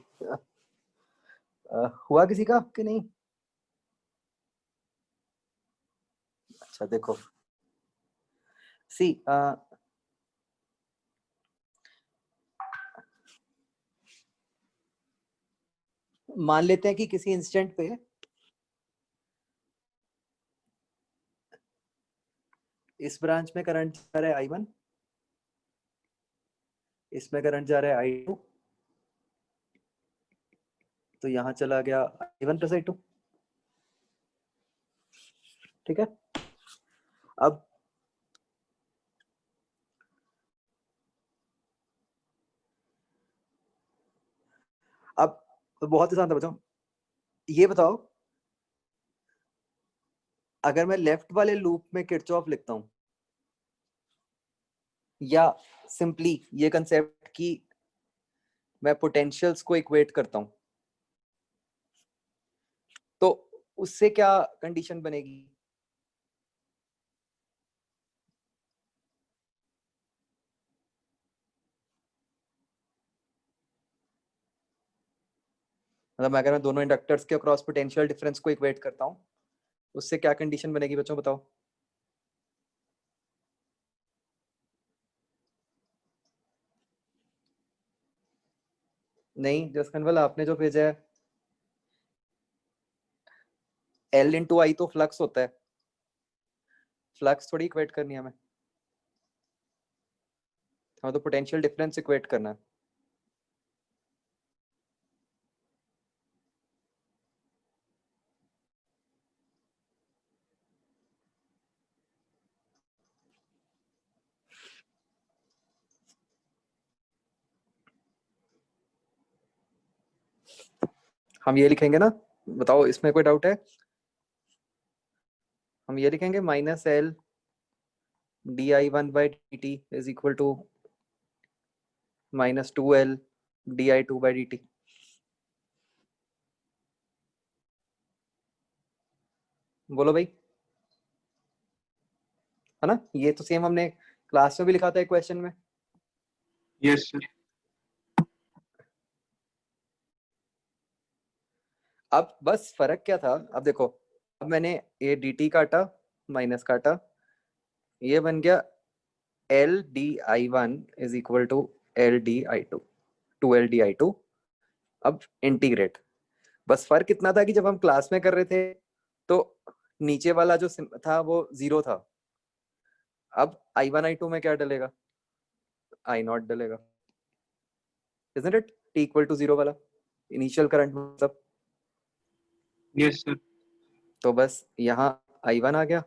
हुआ किसी का कि नहीं? अच्छा देखो, सी मान लेते हैं कि किसी इंस्टेंट पे इस ब्रांच में करंट जा रहा है I1, इसमें करंट जा रहा है I2, तो यहां चला गया I1 प्लस I2। ठीक है, अब तो बहुत आसान था बच्चों, ये बताओ अगर मैं लेफ्ट वाले लूप में किरचॉफ लिखता हूं, या सिंपली ये कंसेप्ट कि मैं पोटेंशियल्स को इक्वेट करता हूं, तो उससे क्या कंडीशन बनेगी? मतलब अगर मैं दोनों इंडक्टर्स के अक्रॉस पोटेंशियल डिफरेंस को इक्वेट करता हूं, उससे क्या कंडीशन बनेगी बच्चों, बताओ। नहीं जसकनवल, आपने जो भेजा है L इंटू आई तो फ्लक्स होता है, फ्लक्स थोड़ी इक्वेट करनी है हमें, हाँ तो पोटेंशियल डिफरेंस इक्वेट करना है। हम ये लिखेंगे ना, बताओ इसमें कोई डाउट है? हम ये लिखेंगे -L di1/dt is equal to -2L di2/dt। बोलो भाई, है ना? ये तो सेम हमने क्लास में भी लिखा था एक क्वेश्चन में। Yes sir. अब बस फर्क क्या था, अब देखो, अब मैंने ये dt काटा, माइनस काटा, ये बन गया L di1 is equal to L di2, 2L di2। अब इंटीग्रेट, बस फर्क इतना था कि जब हम क्लास में कर रहे थे तो नीचे वाला जो था वो 0 था, अब I1 I2 में क्या डलेगा? I0 डलेगा, isn't it? T equal to 0 वाला इनिशियल करंट मतलब। Yes sir. तो बस यहाँ I1 आ गया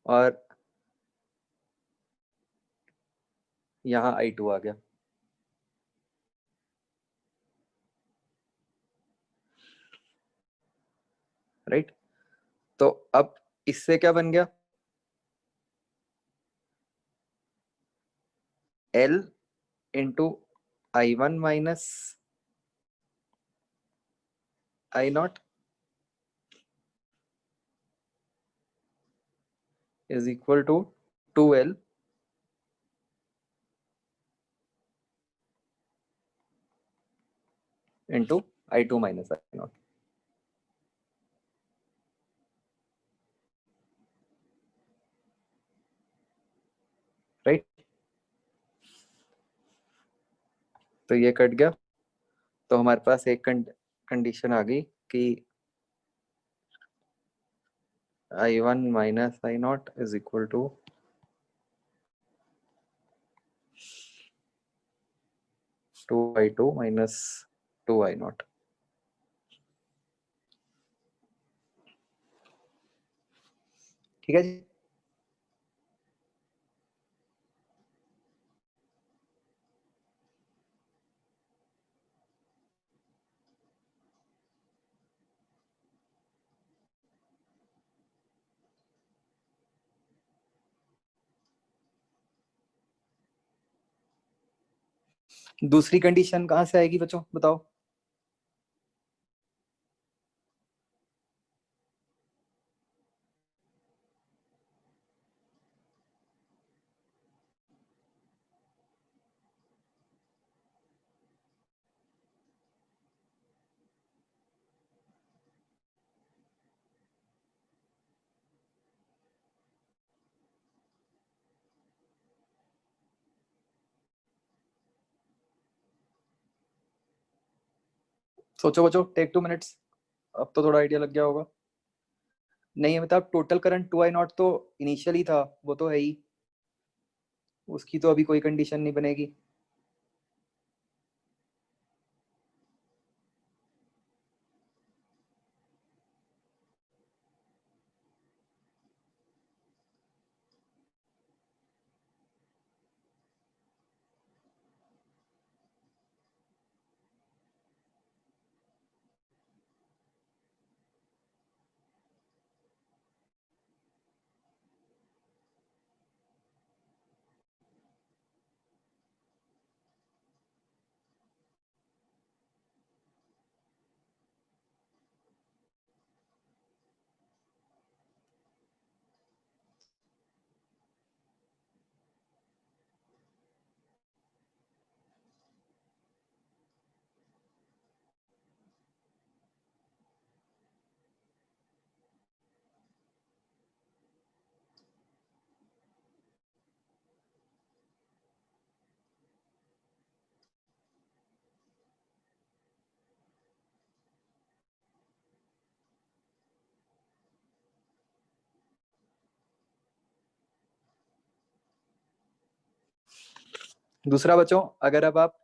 और यहाँ I2 आ गया, राइट? तो अब इससे क्या बन गया? L into I1 minus I0 is equal to 2L into I2 minus I0, right? तो ये कट गया, तो हमारे पास एक कंडीशन आ गई कि I1 minus I0 is equal to 2I2 minus 2I0। ठीक है जी। दूसरी कंडीशन कहाँ से आएगी बच्चों, बताओ। सोचो बच्चों, टेक 2 मिनट्स। अब तो थोड़ा आइडिया लग गया होगा। नहीं मतलब टोटल करंट 2I0 तो इनिशियली था, वो तो है ही, उसकी तो अभी कोई कंडीशन नहीं बनेगी। दूसरा बच्चों, अगर अब आप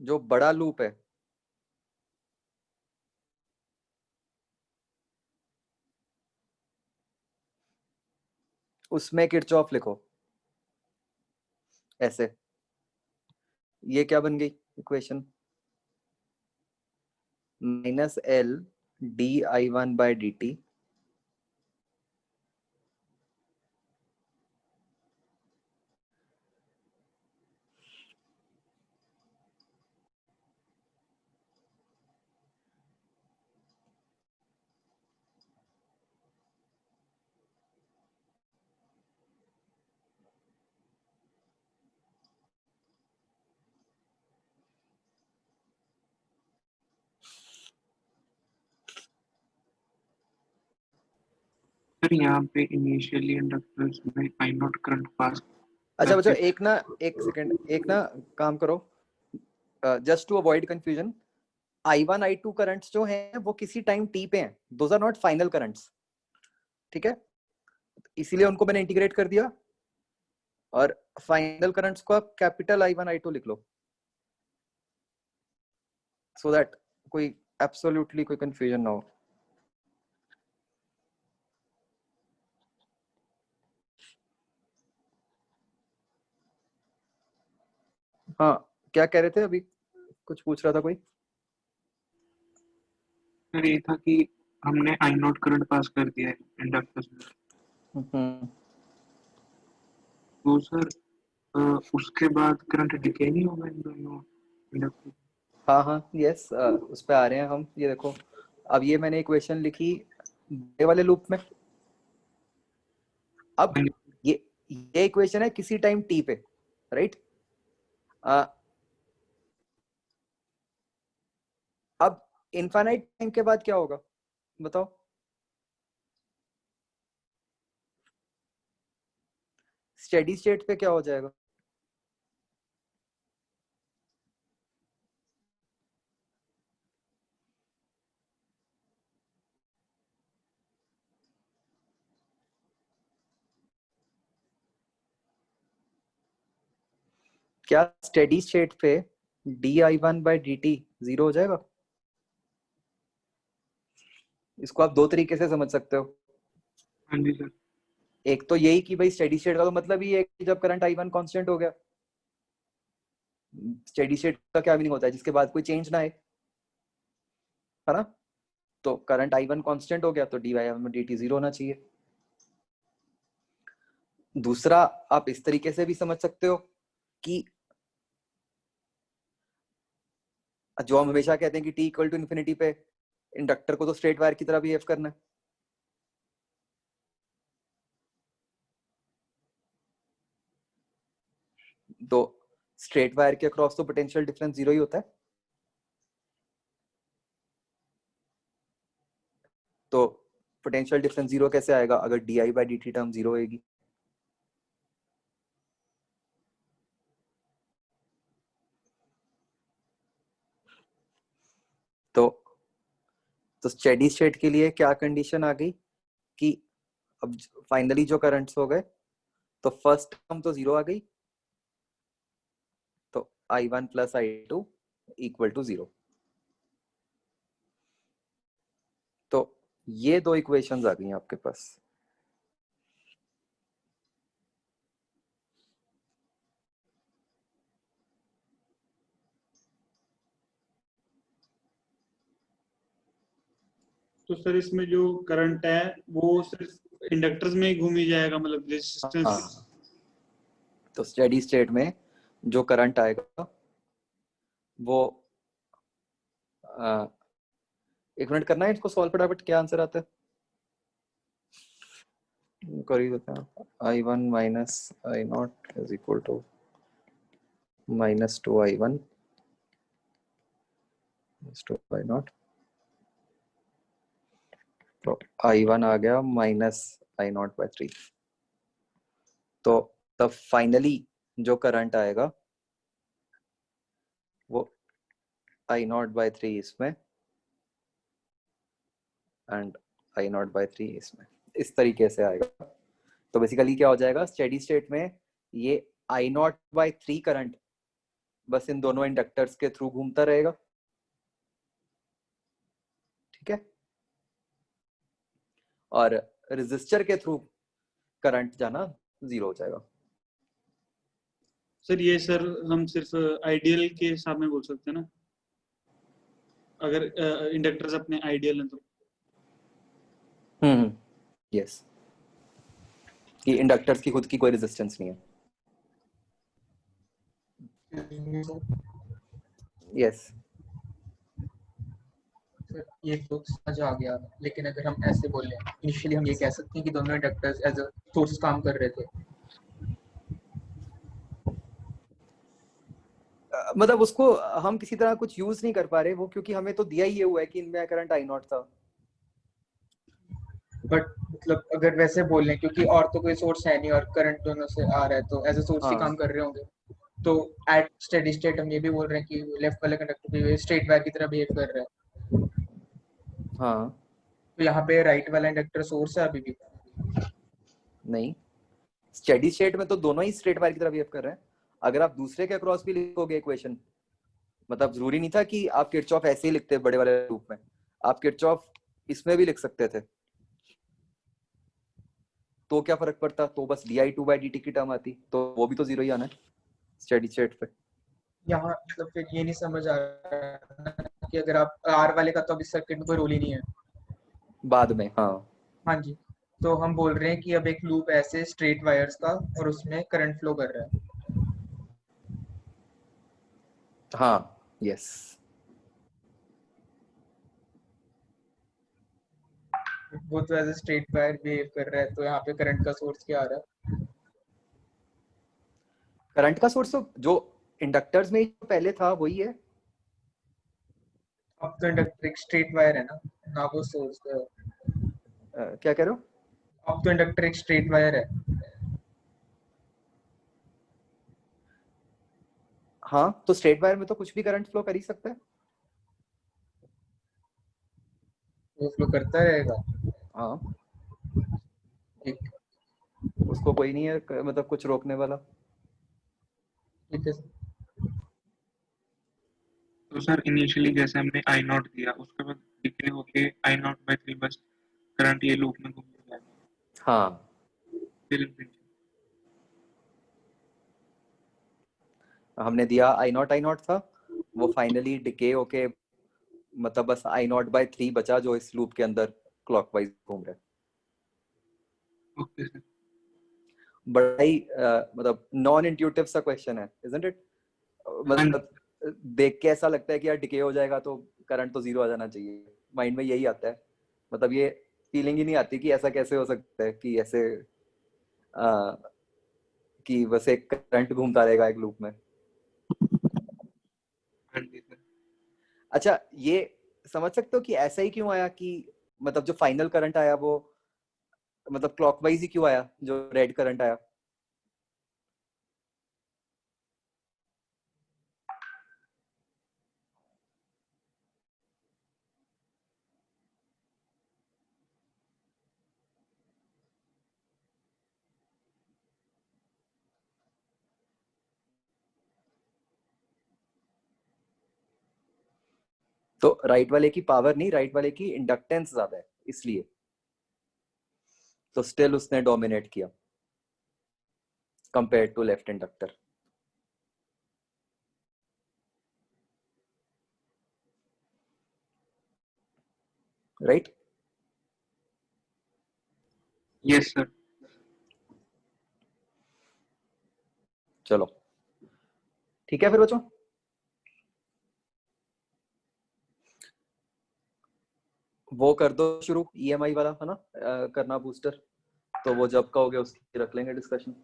जो बड़ा लूप है उसमें किरचॉफ लिखो ऐसे, ये क्या बन गई इक्वेशन? -L di1/dt सर यहाँ पे इनिशियली इंडक्टर्स में आई नॉट करंट पास। अच्छा बच्चों, एक सेकंड, एक ना काम करो, just to avoid confusion, I1 I2 currents जो हैं वो किसी टाइम t पे हैं, those are not final currents, ठीक है? इसीलिए उनको मैंने इंटीग्रेट कर दिया, और फाइनल करंट्स को आप कैपिटल I1 I2 लिख लो, सो दैट कोई एब्सोल्युटली कोई कंफ्यूजन ना हो। हाँ, क्या कह रहे थे अभी? कुछ पूछ रहा था कोई? सर ये था कि हमने आई नॉट करंट पास कर दिया है इंडक्टर्स में, तो सर उसके बाद करंट डिके नहीं होगा इन दोनों इंडक्टर? हाँ हाँ यस, उस पे आ रहे हैं हम। ये देखो, अब ये मैंने इक्वेशन लिखी बड़े वाले लूप में। अब ये इक्वेशन है किसी टाइम t पे, राइट? अब इनफाइनाइट टाइम के बाद क्या होगा बताओ? स्टेडी स्टेट पे क्या हो जाएगा? क्या स्टेडी स्टेट पे di1/dt 0 हो जाएगा? इसको आप दो तरीके से समझ सकते हो। हाँ जी सर। एक तो यही कि भाई स्टेडी स्टेट का तो मतलब ही है कि जब करंट I1 कांस्टेंट हो गया। स्टेडी स्टेट का क्या मीनिंग होता है? जिसके बाद कोई चेंज ना आए, है ना? तो करंट I1 कांस्टेंट हो गया तो di1/dt 0 होना चाहिए। दूसरा आप इस तरीके से भी समझ सकते हो कि जो हम हमेशा कहते हैं कि t इक्वल टू इन्फिनिटी पे इंडक्टर को तो स्ट्रेट वायर की तरह बिहेव करना है, तो स्ट्रेट वायर के अक्रॉस तो पोटेंशियल डिफरेंस 0 ही होता है। तो पोटेंशियल डिफरेंस 0 कैसे आएगा अगर di/dt टर्म 0 होगी? तो स्टेडी स्टेट के लिए क्या कंडीशन आ गई कि अब फाइनली जो करंट्स हो गए, तो फर्स्ट टर्म तो 0 आ गई, तो I1 plus I2 equal to 0। तो ये दो इक्वेशंस आ गई आपके पास। तो सर इसमें जो करंट है वो सिर्फ इंडक्टर्स में ही घूमी जाएगा, मतलब रेजिस्टेंस। हाँ, तो स्टेडी स्टेट में जो करंट आएगा वो एक मिनट करना है इसको सॉल्व फटाफट, क्या आंसर आता है कर ही देते हैं। I1 minus I0 is equal to -2I1 -2I0। तो I1 आ गया -I0/3। तो तब फाइनली जो करंट आएगा वो I0/3 इसमें एंड I0/3 इसमें, इस तरीके से आएगा। तो बेसिकली क्या हो जाएगा, स्टेडी स्टेट में ये I0/3 करंट बस इन दोनों इंडक्टर्स के थ्रू घूमता रहेगा, ठीक है, और रेजिस्टर के थ्रू करंट जाना 0 हो जाएगा। सर ये सर हम सिर्फ आइडियल के हिसाब में बोल सकते हैं ना, अगर इंडक्टर्स अपने आइडियल हैं तो। यस, कि इंडक्टर्स की खुद की कोई रेजिस्टेंस नहीं है। यस सर ये तो समझ आ गया, लेकिन अगर हम ऐसे बोले इनिशियली हम ये कह सकते हैं कि दोनों इंडक्टर्स एज अ सोर्स काम कर रहे थे। मतलब उसको हम किसी तरह कुछ यूज नहीं कर पा रहे वो, क्योंकि हमें तो दिया ही ये हुआ है कि इनमें करंट I0 था। बट मतलब अगर वैसे बोलें, क्योंकि और तो कोई सोर्स है नहीं और करंट दोनों से आ रहा है, तो एज अ सोर्स ही हाँ। काम कर रहे होंगे। तो एट स्टेडी स्टेट हम ये भी बोल रहे हैं कि लेफ्ट वाला कंडक्टर भी स्ट्रेट वायर की तरह बिहेव कर रहा है। हाँ तो यहाँ पे राइट वाला इंडक्टर सोर्स है अभी भी। नहीं, स्टेडी स्टेट में तो दोनों ही स्ट्रेट वायर की तरह बिहेव कर रहे हैं। अगर आप दूसरे के अक्रॉस भी लिखोगे इक्वेशन, मतलब जरूरी नहीं था कि आप किरचॉफ ऐसे ही लिखते बड़े वाले रूप में, आप किरचॉफ इसमें भी लिख सकते थे, तो क्या फर्क पड़ता, तो बस di2/dt की टर्म आती, तो वो भी तो 0 ही आना है स्टेडी स्टेट पे। यहाँ मतलब फिर ये नहीं समझ आ रहा कि अगर आप आर वाले का तो अभी सर्किट में कोई रोल ही नहीं है। बाद में हाँ। हाँ जी, तो हम बोल रहे हैं कि अब एक लूप ऐसे स्ट्रेट वायर्स का और उसमें करंट फ्लो कर रहा है। हाँ यस, वो तो as a straight wire behave कर रहा है, तो यहाँ पे करंट का सोर्स क्या आ रहा है? करंट का सोर्स तो जो इंडक्टर्स में पहले था वही है। अब तो इंडक्टर एक स्ट्रेट वायर है ना वो सोर्स है। क्या कह रहे हो? अब तो इंडक्टर एक स्ट्रेट वायर है। हाँ, तो स्ट्रेट वायर में तो कुछ भी करंट फ्लो कर ही सकता है। वो फ्लो करता रहेगा। हाँ, ठीक उसको कोई नहीं है मतलब कुछ रोकने वाला। ठीक है। तो सर इनिशियली जैसे हमने I0 दिया, उसके बाद डिके होके I0/3 बस करंट ये लूप में घूम जाएगा। हाँ, फिर infinity। हमने दिया I0 था, वो फाइनली डिके होके मतलब बस I0/3 बचा जो इस लूप के अंदर क्लॉकवाइज घूम रहा है। Okay sir. बड़ा ही मतलब नॉन इंट्यूटिव सा क्वेश्चन है, इजंट इट? मतलब देख के ऐसा लगता है कि यार डिके हो जाएगा तो करंट तो 0 आ जाना चाहिए, माइंड में यही आता है। मतलब ये फीलिंग ही नहीं आती कि ऐसा कैसे हो सकता है कि ऐसे कि बस एक करंट घूमता रहेगा एक लूप में। हाँ जी सर। अच्छा, ये समझ सकते हो कि ऐसा ही क्यों आया कि मतलब जो फाइनल करंट आया वो मतलब क्लॉकवाइज ही क्यों आया, जो रेड करंट आया? तो राइट वाले की पावर नहीं, राइट वाले की इंडक्टेंस ज्यादा है इसलिए, तो स्टिल उसने डोमिनेट किया compare to left inductor. Right? Yes sir. चलो ठीक है फिर बच्चों, वो कर दो शुरू EMI वाला, है ना, करना बूस्टर, तो वो जब का हो गया उसकी रख लेंगे डिस्कशन।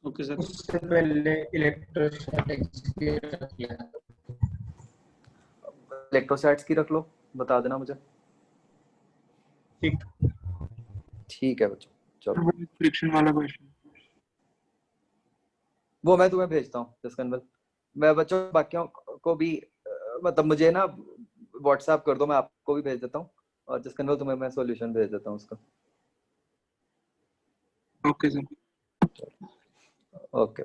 Okay sir. उससे पहले इलेक्ट्रोस्टैटिक्स की रख लेना। इलेक्ट्रोस्टैट्स की रख लो, बता देना मुझे। ठीक। ठीक है बच्चों, चलो वो फ्रिक्शन वाला क्वेश्चन वो मैं तुम्हें भेजता हूँ जसकनवल। मैं बच्चों बाकियों को भी मतलब मुझे ना व्हाट्सएप कर दो, मैं आपको भी भेज देता हूँ, और जसकनवल तुम्हें मैं सॉल्यूशन भेज देता हूँ उसका। Okay sir. ओके।